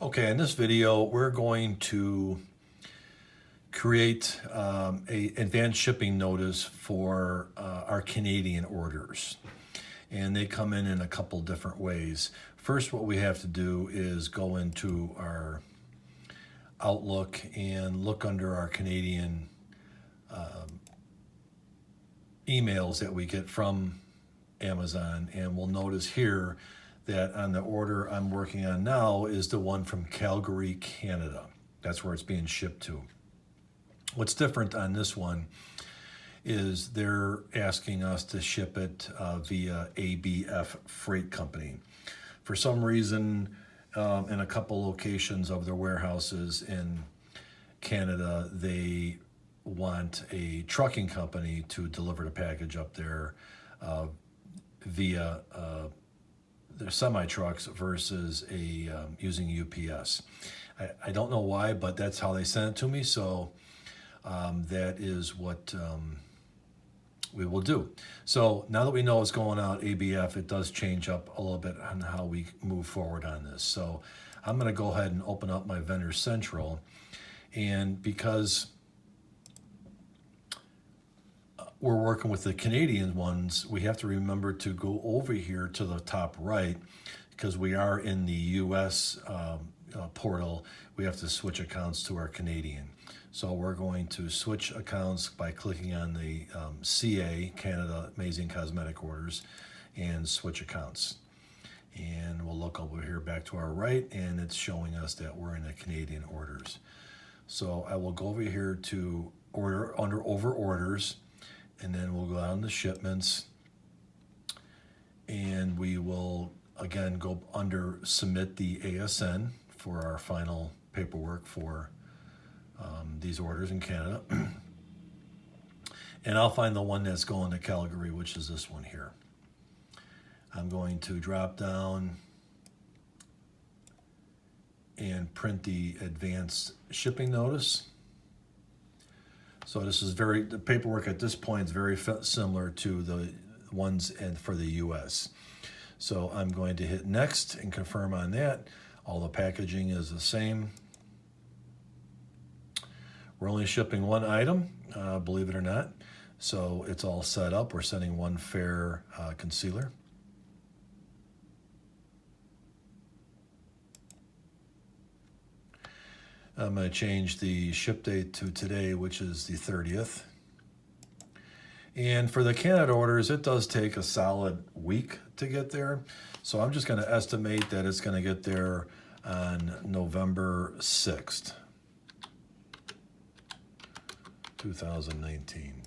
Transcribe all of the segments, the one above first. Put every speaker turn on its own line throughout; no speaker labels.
Okay, in this video, we're going to create a advanced shipping notice for our Canadian orders. And they come in a couple different ways. First, what we have to do is go into our Outlook and look under our Canadian emails that we get from Amazon, and we'll notice here that on the order I'm working on now is the one from Calgary, Canada. That's where it's being shipped to. What's different on this one is they're asking us to ship it via ABF Freight Company. For some reason, in a couple locations of their warehouses in Canada, they want a trucking company to deliver the package up there via their semi-trucks versus using UPS. I don't know why, but that's how they sent it to me, so that is what we will do. So now that we know what's going on ABF, it does change up a little bit on how we move forward on this. So I'm going to go ahead and open up my Vendor Central, and because we're working with the Canadian ones, we have to remember to go over here to the top right, because we are in the US portal. We have to switch accounts to our Canadian. So we're going to switch accounts by clicking on the CA, Canada Amazing Cosmetic Orders, and switch accounts. And we'll look over here back to our right, and it's showing us that we're in the Canadian orders. So I will go over here to over orders, and then we'll go down to shipments, and we will again go under submit the ASN for our final paperwork for these orders in Canada. And I'll find the one that's going to Calgary, which is this one here. I'm going to drop down and print the advanced shipping notice. So this is the paperwork at this point is very similar to the ones for the US. So I'm going to hit next and confirm on that. All the packaging is the same. We're only shipping one item, believe it or not. So it's all set up. We're sending one fair concealer. I'm going to change the ship date to today, which is the 30th. And for the Canada orders, it does take a solid week to get there. So I'm just going to estimate that it's going to get there on November 6th, 2019.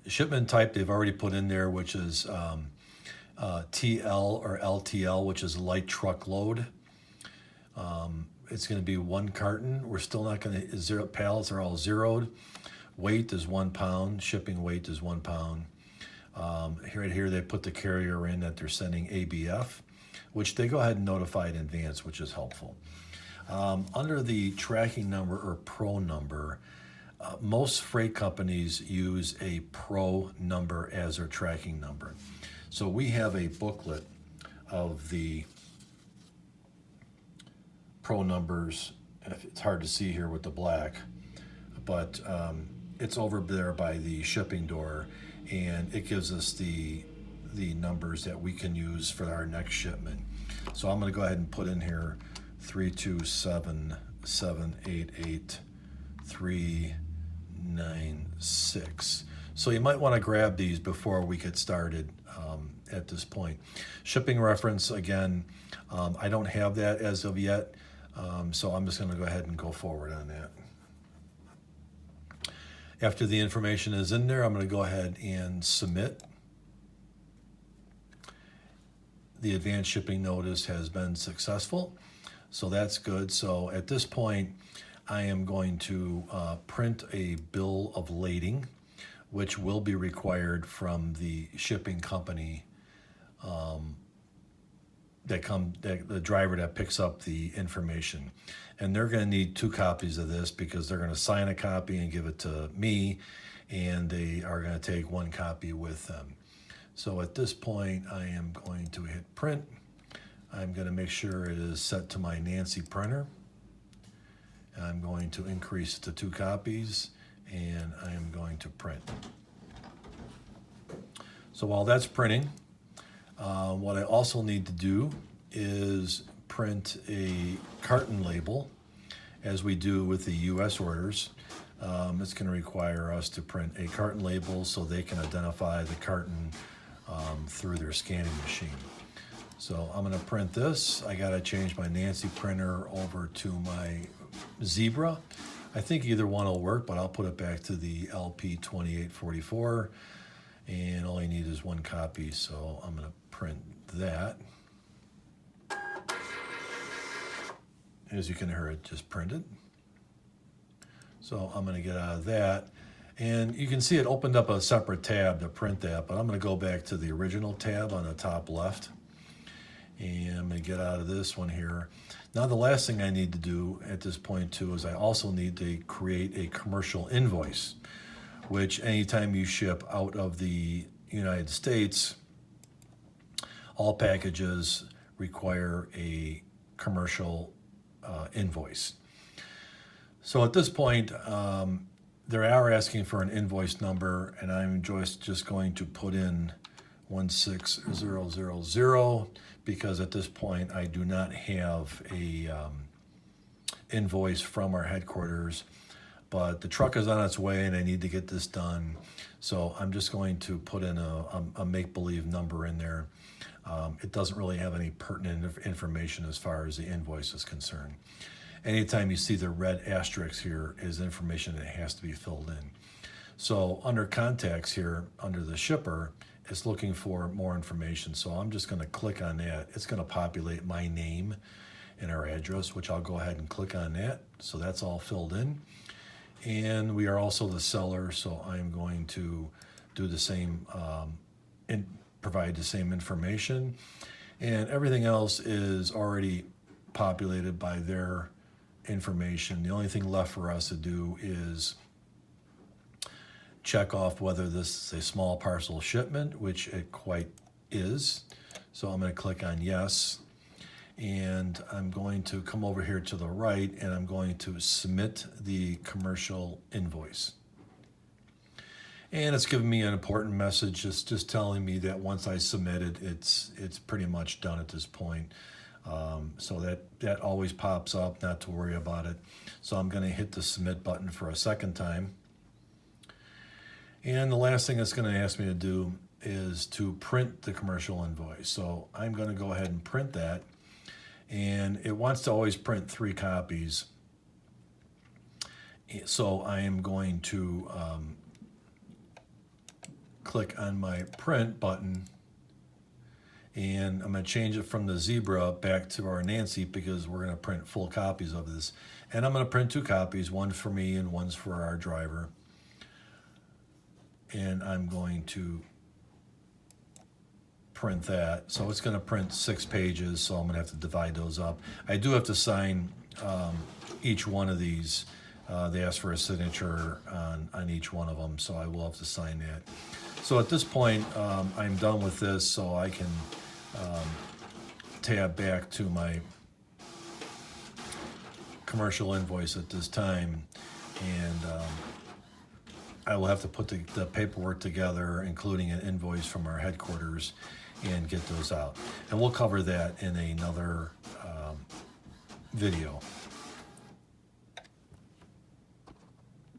The shipment type they've already put in there, which is TL or LTL, which is light truckload. It's going to be 1 carton. We're still not going to, zero pallets are all zeroed. Weight is 1 pound. Shipping weight is 1 pound. Right here, they put the carrier in that they're sending ABF, which they go ahead and notify in advance, which is helpful. Under the tracking number or pro number, most freight companies use a pro number as their tracking number. So we have a booklet of the pro numbers. It's hard to see here with the black, but it's over there by the shipping door, and it gives us the numbers that we can use for our next shipment. So I'm going to go ahead and put in here 327788396. So you might want to grab these before we get started at this point. Shipping reference, again, I don't have that as of yet, so I'm just going to go ahead and go forward on that. After the information is in there, I'm going to go ahead and submit. The advanced shipping notice has been successful, so that's good. So at this point, I am going to print a bill of lading, which will be required from the shipping company, the driver that picks up the information. And they're going to need 2 copies of this, because they're going to sign a copy and give it to me, and they are going to take 1 copy with them. So at this point, I am going to hit print. I'm going to make sure it is set to my Nancy printer. I'm going to increase it to 2 copies, and I am going to print. So while that's printing, what I also need to do is print a carton label, as we do with the US orders. It's going to require us to print a carton label so they can identify the carton through their scanning machine. So I'm going to print this. I got to change my Nancy printer over to my Zebra. I think either one will work, but I'll put it back to the LP2844, and all I need is 1 copy, so I'm going to print that. As you can hear, it just printed. So I'm going to get out of that, and you can see it opened up a separate tab to print that, but I'm going to go back to the original tab on the top left, and I'm going to get out of this one here. Now the last thing I need to do at this point too is I also need to create a commercial invoice, which anytime you ship out of the United States, all packages require a commercial invoice. So at this point, they are asking for an invoice number, and I'm just going to put in 16000 because at this point I do not have a invoice from our headquarters, but the truck is on its way and I need to get this done. So I'm just going to put in a make-believe number in there. It doesn't really have any pertinent information as far as the invoice is concerned. Anytime you see the red asterisk here is information that has to be filled in. So under contacts here, under the shipper, it's looking for more information. So I'm just going to click on that. It's going to populate my name and our address, which I'll go ahead and click on that. So that's all filled in. And we are also the seller, so I'm going to do the same and provide the same information. And everything else is already populated by their information. The only thing left for us to do is check off whether this is a small parcel shipment, which it quite is. So I'm going to click on yes, and I'm going to come over here to the right, and I'm going to submit the commercial invoice. And it's giving me an important message. It's just telling me that once I submit it, it's pretty much done at this point. So that always pops up, not to worry about it. So I'm going to hit the submit button for a second time. And the last thing it's going to ask me to do is to print the commercial invoice. So I'm going to go ahead and print that. And it wants to always print 3 copies. So I am going to click on my print button, and I'm going to change it from the Zebra back to our Nancy because we're going to print full copies of this. And I'm going to print 2 copies, one for me and one's for our driver. And I'm going to print that. So it's going to print 6 pages, so I'm going to have to divide those up. I do have to sign each one of these. They ask for a signature on each one of them, so I will have to sign that. So at this point, I'm done with this, so I can tab back to my commercial invoice at this time, and I will have to put the paperwork together, including an invoice from our headquarters, and get those out. And we'll cover that in another video.